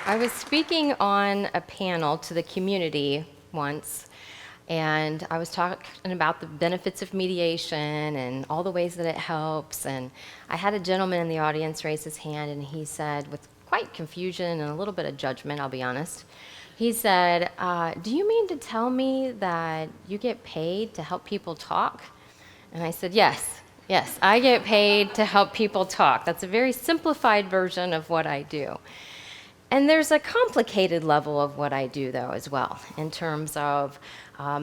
I was speaking on a panel to the community once, and I was talking about the benefits of mediation and all the ways that it helps. And I had a gentleman in the audience raise his hand, and he said, with quite confusion and a little bit of judgment, I'll be honest, he said, do you mean to tell me that you get paid to help people talk? And I said, yes, I get paid to help people talk. That's a very simplified version of what I do. And there's a complicated level of what I do, though, as well, in terms of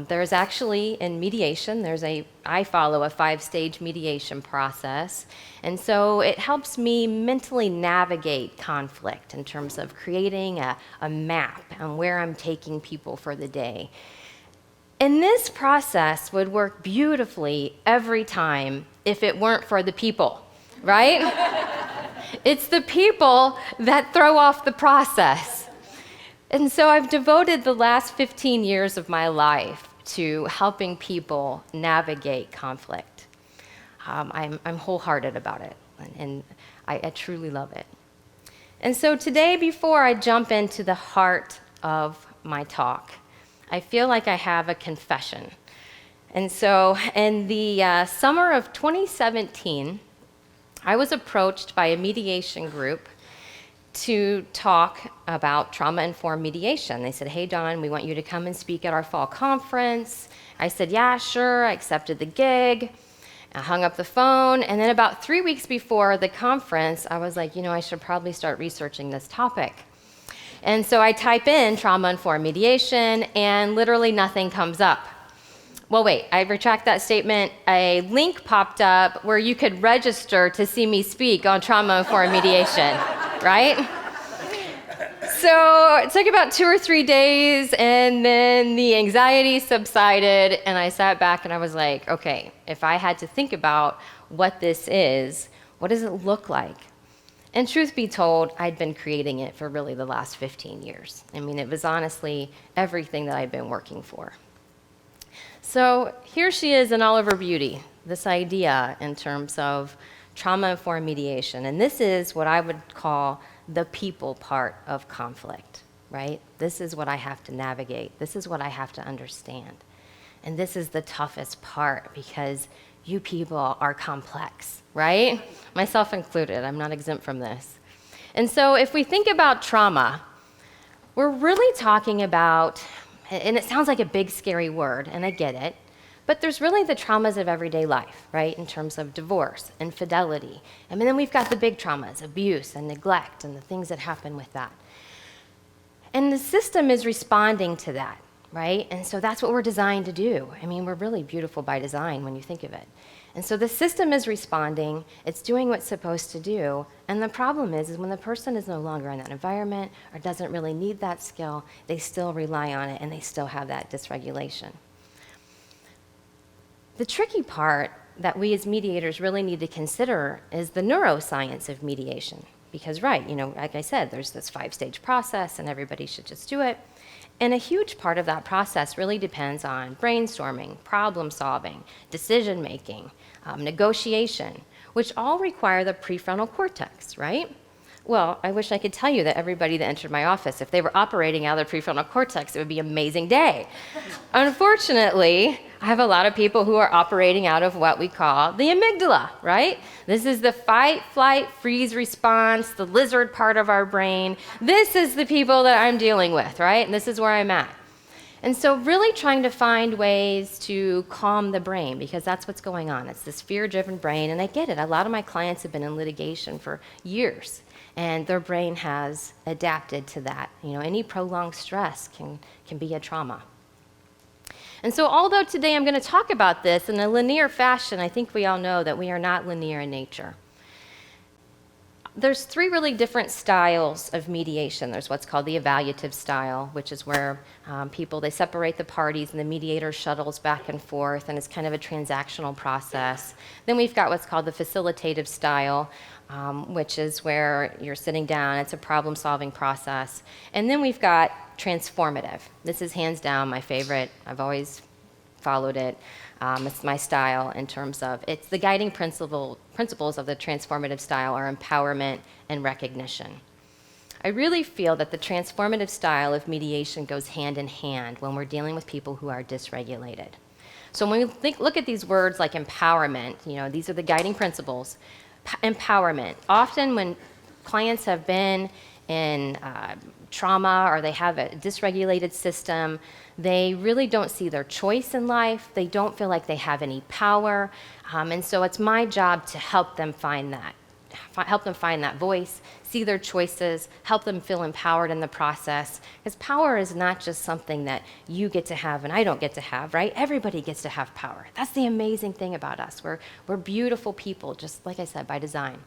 there's actually, in mediation, I follow a 5-stage mediation process. And so it helps me mentally navigate conflict in terms of creating a map on where I'm taking people for the day. And this process would work beautifully every time if it weren't for the people, right? It's the people that throw off the process. And so I've devoted the last 15 years of my life to helping people navigate conflict. I'm wholehearted about it, and I truly love it. And so today, before I jump into the heart of my talk, I feel like I have a confession. And so in the summer of 2017, I was approached by a mediation group to talk about trauma-informed mediation. They said, hey, Dawn, we want you to come and speak at our fall conference. I said, yeah, sure. I accepted the gig. I hung up the phone. And then about 3 weeks before the conference, I was like, I should probably start researching this topic. And so I type in trauma-informed mediation, and literally nothing comes up. Well, wait, I retract that statement. A link popped up where you could register to see me speak on trauma-informed mediation, right? So it took about 2 or 3 days, and then the anxiety subsided, and I sat back and I was like, okay, if I had to think about what this is, what does it look like? And truth be told, I'd been creating it for really the last 15 years. I mean, it was honestly everything that I'd been working for. So here she is in all of her beauty, this idea in terms of trauma-informed mediation. And this is what I would call the people part of conflict, right? This is what I have to navigate. This is what I have to understand. And this is the toughest part because you people are complex, right? Myself included, I'm not exempt from this. And so if we think about trauma, we're really talking about, and it sounds like a big, scary word, and I get it, but there's really the traumas of everyday life, right, in terms of divorce, infidelity. And then we've got the big traumas, abuse and neglect, and the things that happen with that. And the system is responding to that, right? And so that's what we're designed to do. I mean, we're really beautiful by design when you think of it. And so the system is responding, it's doing what it's supposed to do, and the problem is when the person is no longer in that environment or doesn't really need that skill, they still rely on it and they still have that dysregulation. The tricky part that we as mediators really need to consider is the neuroscience of mediation. Because, right, like I said, there's this 5-stage process and everybody should just do it. And a huge part of that process really depends on brainstorming, problem solving, decision making, negotiation, which all require the prefrontal cortex, right? Well, I wish I could tell you that everybody that entered my office, if they were operating out of the prefrontal cortex, it would be an amazing day. Unfortunately, I have a lot of people who are operating out of what we call the amygdala, right? This is the fight, flight, freeze response, the lizard part of our brain. This is the people that I'm dealing with, right? And this is where I'm at. And so really trying to find ways to calm the brain, because that's what's going on. It's this fear-driven brain, and I get it. A lot of my clients have been in litigation for years, and their brain has adapted to that. Any prolonged stress can be a trauma. And so although today I'm going to talk about this in a linear fashion, I think we all know that we are not linear in nature. There's 3 really different styles of mediation. There's what's called the evaluative style, which is where they separate the parties and the mediator shuttles back and forth, and it's kind of a transactional process. Then we've got what's called the facilitative style, which is where you're sitting down. It's a problem-solving process. And then we've got transformative. This is hands down my favorite. I've always followed it. It's my style in terms of, it's the guiding principles of the transformative style are empowerment and recognition. I really feel that the transformative style of mediation goes hand in hand when we're dealing with people who are dysregulated. So when we look at these words like empowerment, these are the guiding principles. Empowerment. Often when clients have been in trauma or they have a dysregulated system, they really don't see their choice in life. They don't feel like they have any power. And so it's my job to help them find that voice, see their choices, help them feel empowered in the process. Because power is not just something that you get to have and I don't get to have, right? Everybody gets to have power. That's the amazing thing about us. We're beautiful people, just like I said, by design.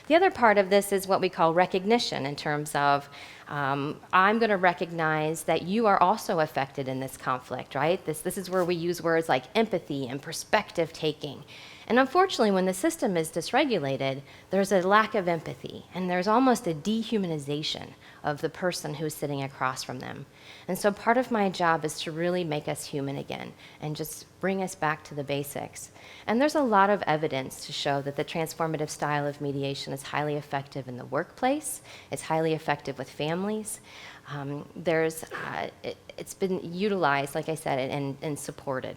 The other part of this is what we call recognition in terms of I'm going to recognize that you are also affected in this conflict, right? This is where we use words like empathy and perspective taking. And unfortunately, when the system is dysregulated, there's a lack of empathy, and there's almost a dehumanization of the person who's sitting across from them. And so part of my job is to really make us human again and just bring us back to the basics. And there's a lot of evidence to show that the transformative style of mediation is highly effective in the workplace. It's highly effective with families. It's been utilized, like I said, and supported.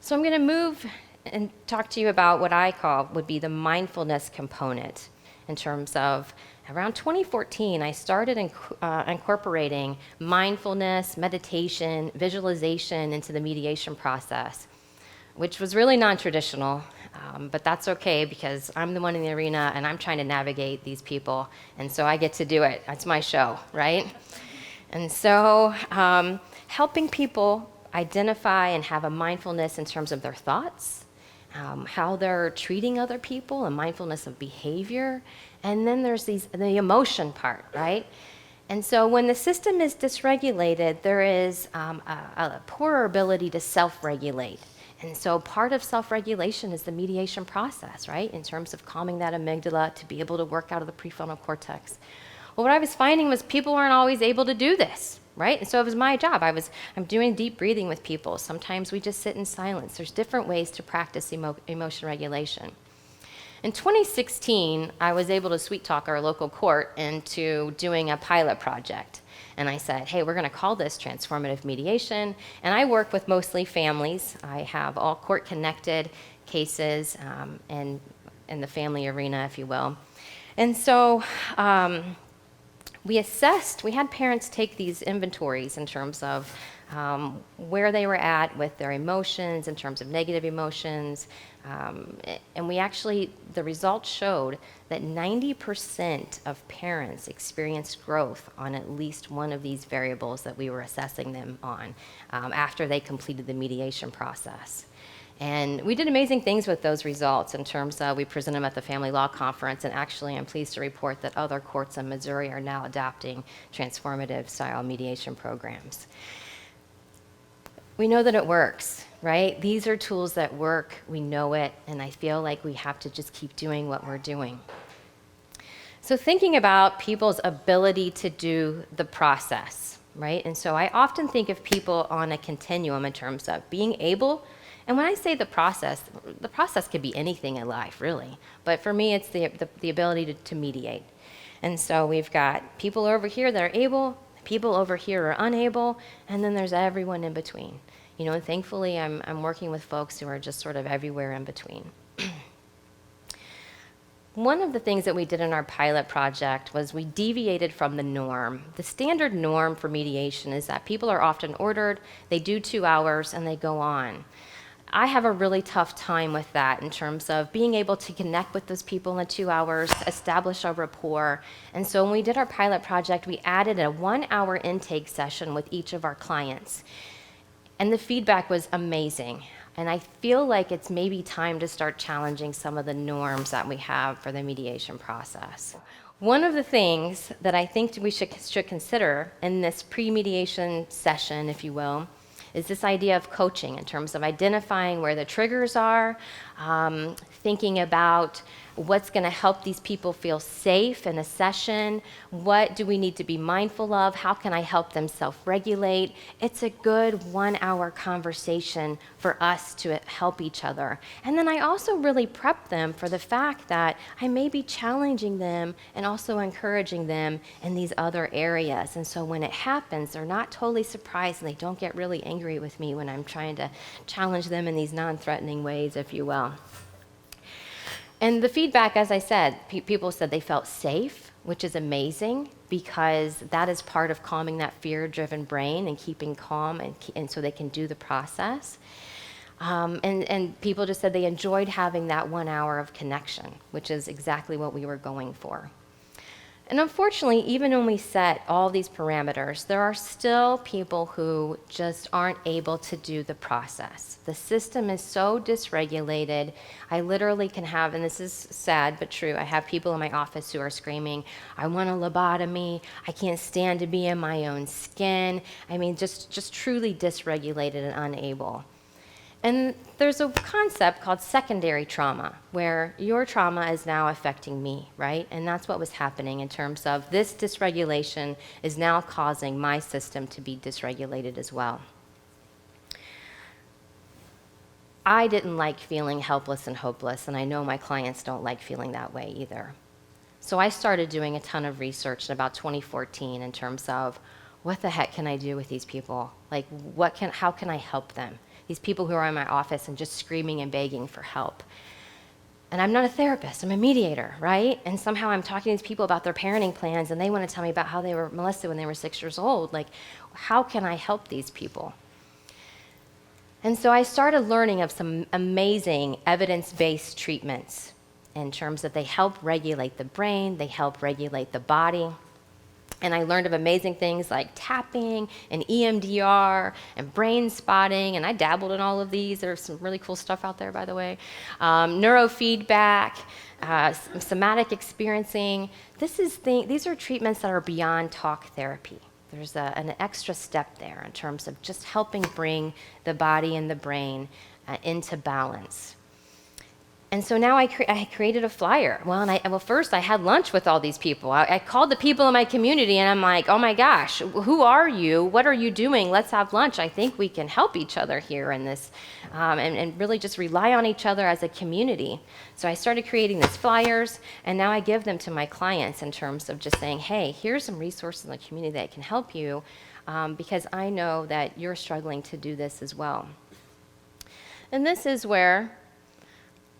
So I'm going to move and talk to you about what I call would be the mindfulness component in terms of around 2014, I started incorporating mindfulness, meditation, visualization into the mediation process, which was really non-traditional, but that's okay because I'm the one in the arena and I'm trying to navigate these people, and so I get to do it. That's my show, right? And so helping people identify and have a mindfulness in terms of their thoughts, how they're treating other people, a mindfulness of behavior, and then there's the emotion part, right? And so when the system is dysregulated, there is a poorer ability to self-regulate. And so part of self-regulation is the mediation process, right? In terms of calming that amygdala to be able to work out of the prefrontal cortex. Well, what I was finding was people weren't always able to do this, right? And so it was my job. I'm doing deep breathing with people. Sometimes we just sit in silence. There's different ways to practice emotion regulation. In 2016, I was able to sweet talk our local court into doing a pilot project. And I said, hey, we're going to call this transformative mediation. And I work with mostly families. I have all court-connected cases in the family arena, if you will. And so we had parents take these inventories in terms of where they were at with their emotions, in terms of negative emotions. And the results showed that 90% of parents experienced growth on at least one of these variables that we were assessing them on after they completed the mediation process. And we did amazing things with those results in terms of we presented them at the Family Law Conference, and actually I'm pleased to report that other courts in Missouri are now adopting transformative style mediation programs. We know that it works, right? These are tools that work, we know it, and I feel like we have to just keep doing what we're doing. So thinking about people's ability to do the process, right? And so I often think of people on a continuum in terms of being able. And when I say the process could be anything in life, really. But for me, it's the ability to mediate. And so we've got people over here that are able, people over here are unable, and then there's everyone in between. And thankfully, I'm working with folks who are just sort of everywhere in between. One of the things that we did in our pilot project was we deviated from the norm. The standard norm for mediation is that people are often ordered, they do 2 hours, and they go on. I have a really tough time with that in terms of being able to connect with those people in 2 hours, establish a rapport. And so when we did our pilot project, we added a 1-hour intake session with each of our clients. And the feedback was amazing. And I feel like it's maybe time to start challenging some of the norms that we have for the mediation process. One of the things that I think we should consider in this pre-mediation session, if you will, is this idea of coaching in terms of identifying where the triggers are, thinking about what's going to help these people feel safe in a session, what do we need to be mindful of, how can I help them self-regulate. It's a good 1-hour conversation for us to help each other. And then I also really prep them for the fact that I may be challenging them and also encouraging them in these other areas. And so when it happens, they're not totally surprised and they don't get really angry with me when I'm trying to challenge them in these non-threatening ways, if you will. And the feedback, as I said, people said they felt safe, which is amazing because that is part of calming that fear-driven brain and keeping calm and so they can do the process. And people just said they enjoyed having that 1 hour of connection, which is exactly what we were going for. And unfortunately, even when we set all these parameters, there are still people who just aren't able to do the process. The system is so dysregulated. I literally can have, and this is sad but true, I have people in my office who are screaming, I want a lobotomy, I can't stand to be in my own skin. I mean, just truly dysregulated and unable. And there's a concept called secondary trauma, where your trauma is now affecting me, right? And that's what was happening in terms of this dysregulation is now causing my system to be dysregulated as well. I didn't like feeling helpless and hopeless, and I know my clients don't like feeling that way either. So I started doing a ton of research in about 2014 in terms of what the heck can I do with these people? Like, how can I help them? These people who are in my office and just screaming and begging for help. And I'm not a therapist, I'm a mediator, right? And somehow I'm talking to these people about their parenting plans and they want to tell me about how they were molested when they were 6 years old. Like, how can I help these people? And so I started learning of some amazing evidence-based treatments in terms that they help regulate the brain, they help regulate the body. And I learned of amazing things like tapping and EMDR and brain spotting, and I dabbled in all of these. There's some really cool stuff out there, by the way. Neurofeedback, somatic experiencing. These are treatments that are beyond talk therapy. There's an extra step there in terms of just helping bring the body and the brain into balance. And so now I created a flyer. Well, first I had lunch with all these people. I called the people in my community and I'm like, oh my gosh, who are you? What are you doing? Let's have lunch. I think we can help each other here in this and really just rely on each other as a community. So I started creating these flyers and now I give them to my clients in terms of just saying, hey, here's some resources in the community that can help you because I know that you're struggling to do this as well. And this is where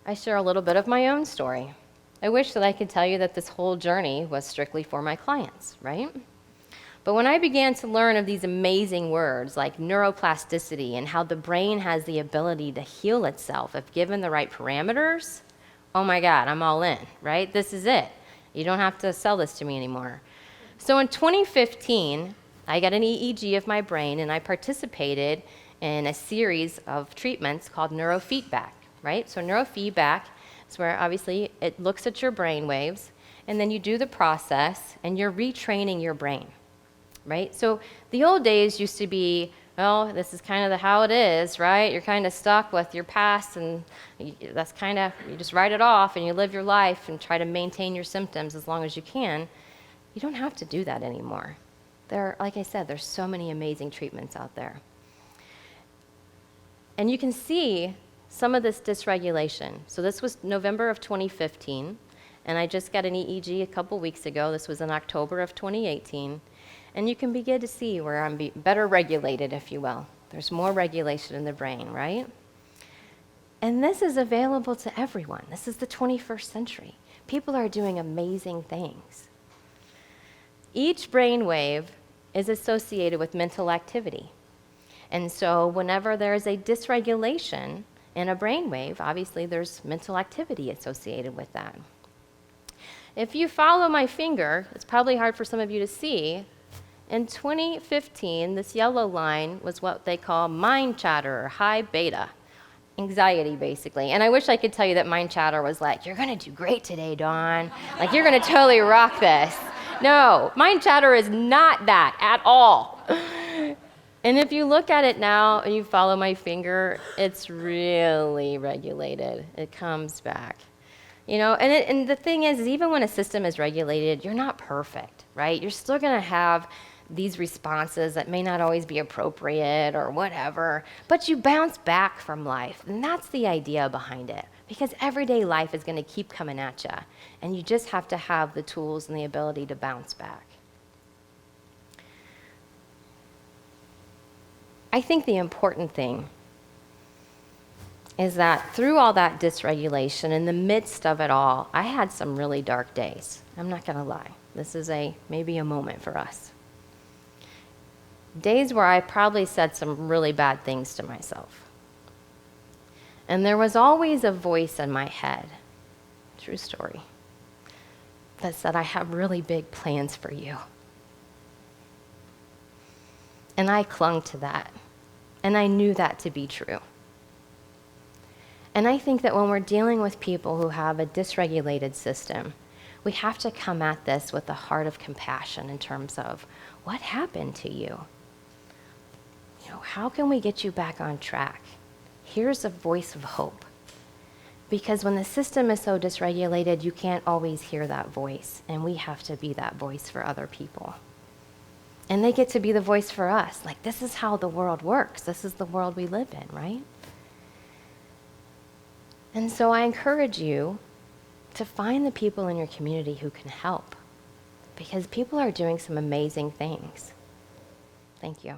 I share a little bit of my own story. I wish that I could tell you that this whole journey was strictly for my clients, right? But when I began to learn of these amazing words like neuroplasticity and how the brain has the ability to heal itself if given the right parameters, oh my God, I'm all in, right? This is it. You don't have to sell this to me anymore. So in 2015, I got an EEG of my brain and I participated in a series of treatments called neurofeedback. Right? So neurofeedback is where obviously it looks at your brain waves and then you do the process and you're retraining your brain, right? So the old days used to be, well, this is kind of how it is, right? You're kind of stuck with your past and that's kind of, you just write it off and you live your life and try to maintain your symptoms as long as you can. You don't have to do that anymore. Like I said, there's so many amazing treatments out there. And you can see some of this dysregulation. So this was November of 2015, and I just got an EEG a couple weeks ago. This was in October of 2018. And you can begin to see where I'm better regulated, if you will. There's more regulation in the brain, right? And this is available to everyone. This is the 21st century. People are doing amazing things. Each brain wave is associated with mental activity. And so whenever there is a dysregulation in a brainwave, obviously there's mental activity associated with that. If you follow my finger, it's probably hard for some of you to see. In 2015, this yellow line was what they call mind chatter or high beta, anxiety basically. And I wish I could tell you that mind chatter was like, you're gonna do great today, Dawn. Like you're gonna totally rock this. No, mind chatter is not that at all. And if you look at it now and you follow my finger, it's really regulated. It comes back. And the thing is even when a system is regulated, you're not perfect, right? You're still going to have these responses that may not always be appropriate or whatever, but you bounce back from life. And that's the idea behind it, because everyday life is going to keep coming at you, and you just have to have the tools and the ability to bounce back. I think the important thing is that through all that dysregulation, in the midst of it all, I had some really dark days. I'm not going to lie. This is maybe a moment for us. Days where I probably said some really bad things to myself. And there was always a voice in my head, true story, that said, I have really big plans for you. And I clung to that. And I knew that to be true. And I think that when we're dealing with people who have a dysregulated system, we have to come at this with a heart of compassion in terms of what happened to you? How can we get you back on track? Here's a voice of hope. Because when the system is so dysregulated, you can't always hear that voice, and we have to be that voice for other people. And they get to be the voice for us. Like, this is how the world works. This is the world we live in, right? And so I encourage you to find the people in your community who can help, because people are doing some amazing things. Thank you.